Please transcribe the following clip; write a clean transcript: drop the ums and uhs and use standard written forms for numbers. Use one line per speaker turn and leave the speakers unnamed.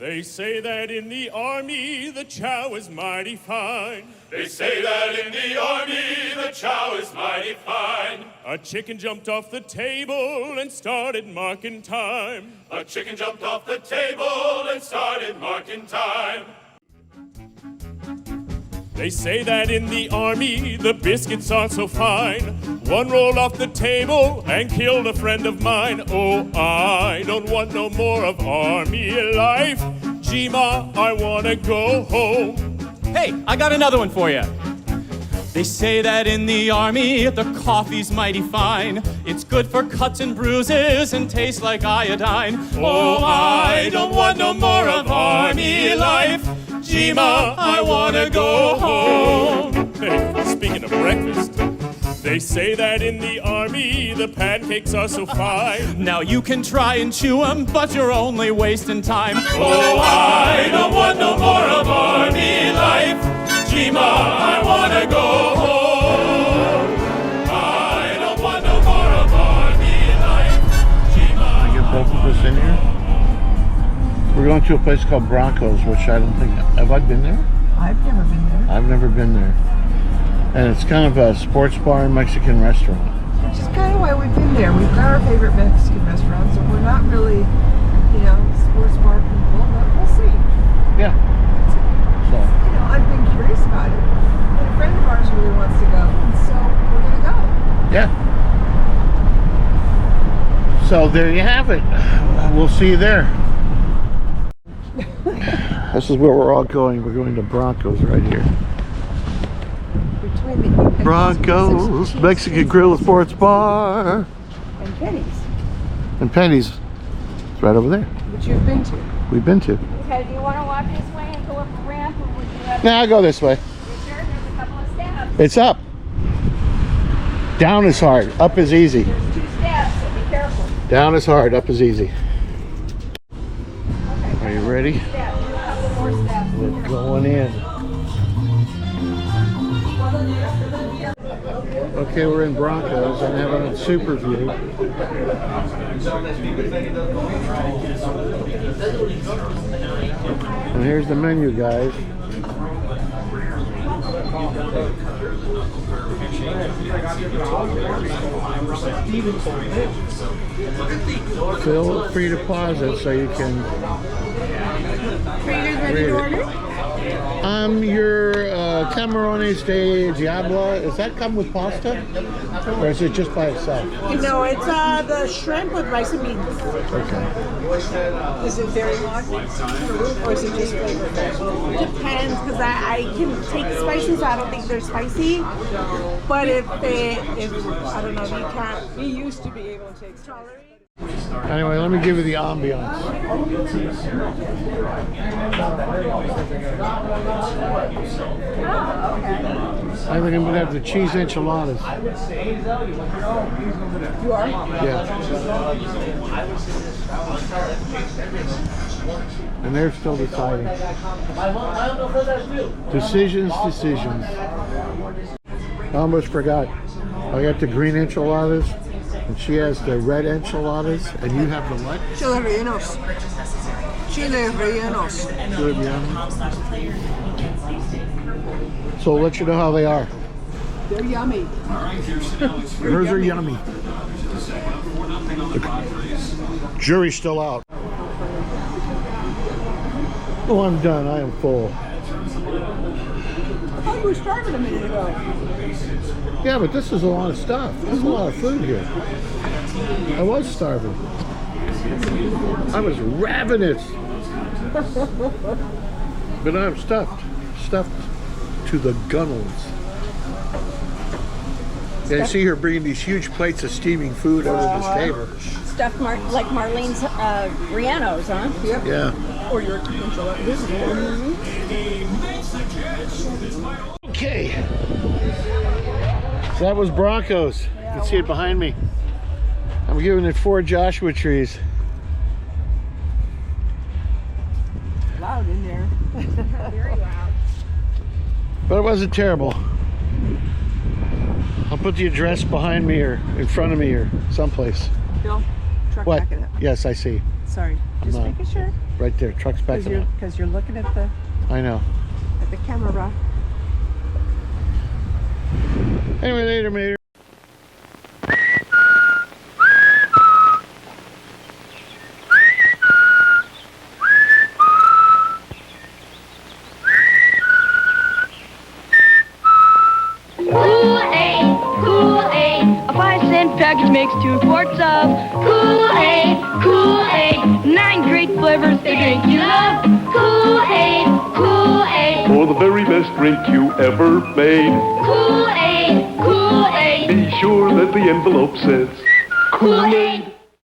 They say that in the army the chow is mighty fine.
They say that in the army the chow is mighty fine.
A chicken jumped off the table and started marking time.
A chicken jumped off the table and started marking time.
They say that in the army the biscuits are so fine. One rolled off the table and killed a friend of mine. Oh, I don't want no more of army life. Gee, Ma, I wanna go home.
Hey, I got another one for you. They say that in the army the coffee's mighty fine. It's good for cuts and bruises and tastes like iodine. Oh, I don't want no more of army life. Gee, Ma, I wanna go home.
Hey, speaking of breakfast, they say that in the army the pancakes are so fine.
Now you can try and chew 'em, but you're only wasting time. Oh, I don't want no more of army life. Gee, Ma, I wanna go home. I don't want no more of army life. Gee, Ma,
Can I get both of us in here? We're going to a place called Broncos, which I don't think... Have I been there?
I've never been there.
I've never been there. And it's kind of a sports bar and Mexican restaurant.
Which is kind of why we've been there. We've got our favorite Mexican restaurants, so we're not really, sports bar people, but we'll see.
Yeah. So,
I've been curious about it. And a friend of ours really wants to go, and so we're going to go.
yeah. So there you have it. We'll see you there. This is where we're all going. We're going to Broncos right here.
Between the
Broncos Mexican Grill and Sports Bar.
and Penny's,
And Penny's. It's right over there.
which you've been to.
We've been to.
Okay, do you want to walk this way and go up a ramp, or would you rather?
Nah, I'll go this way.
You sure? There's a couple of steps.
It's up. Down is hard. Up is easy.
There's 2 steps, so be careful.
Down is hard. Up is easy.
Okay.
Are you ready?
Steps, do a couple more steps.
We're going in. Okay, we're in Broncos. I'm having a super view. And here's the menu, guys. Feel free deposit so you can read it. Your Camarones de Diablo, does that come with pasta? Or is it just by itself?
No, it's the shrimp with rice and beans.
Okay.
Is it very hot? Or is it just flavorful? Depends, because I can take spices. I don't think they're spicy. But if I don't know, you can't. We used to be able to tolerate.
Anyway, let me give you the ambiance. I think I'm going to have the cheese enchiladas.
You are?
Yeah. And they're still deciding. Decisions. I almost forgot. I got the green enchiladas. And she has the red enchiladas, and you have the what?
Chile rellenos. Chile rellenos.
Good, yeah. So I'll let you know how they are.
They're yummy.
Hers are yummy. The jury's still out. Oh, I'm done. I am full.
I thought you were starving a minute ago.
Yeah, but this is a lot of stuff. There's a lot of food here. I was starving. I was ravenous. But I'm stuffed. Stuffed to the gunnels. Yeah, I see her bringing these huge plates of steaming food over this table.
Stuffed like Marlene's Rianos, huh?
Yep.
Yeah.
Or your enchilada. This is
Okay. So that was Broncos. You can see it behind me. I'm giving it 4 Joshua trees.
loud in there.
Very loud.
But it wasn't terrible. I'll put the address behind me or in front of me or someplace.
Bill, truck
What?
backing up.
Yes, I see.
Sorry, just
No.
making sure.
Right there, truck's backing up.
Because you're looking at the
I know.
camera.
Anyway, later, Mater.
Kool-Aid, a 5-cent package makes 2 quarts of Kool-Aid, Kool-Aid, 9 great flavors, the drink you love. Kool-Aid, Kool-Aid,
For the very best drink you ever made.
Kool-Aid, Kool-Aid,
Be sure that the envelope says
Kool-Aid.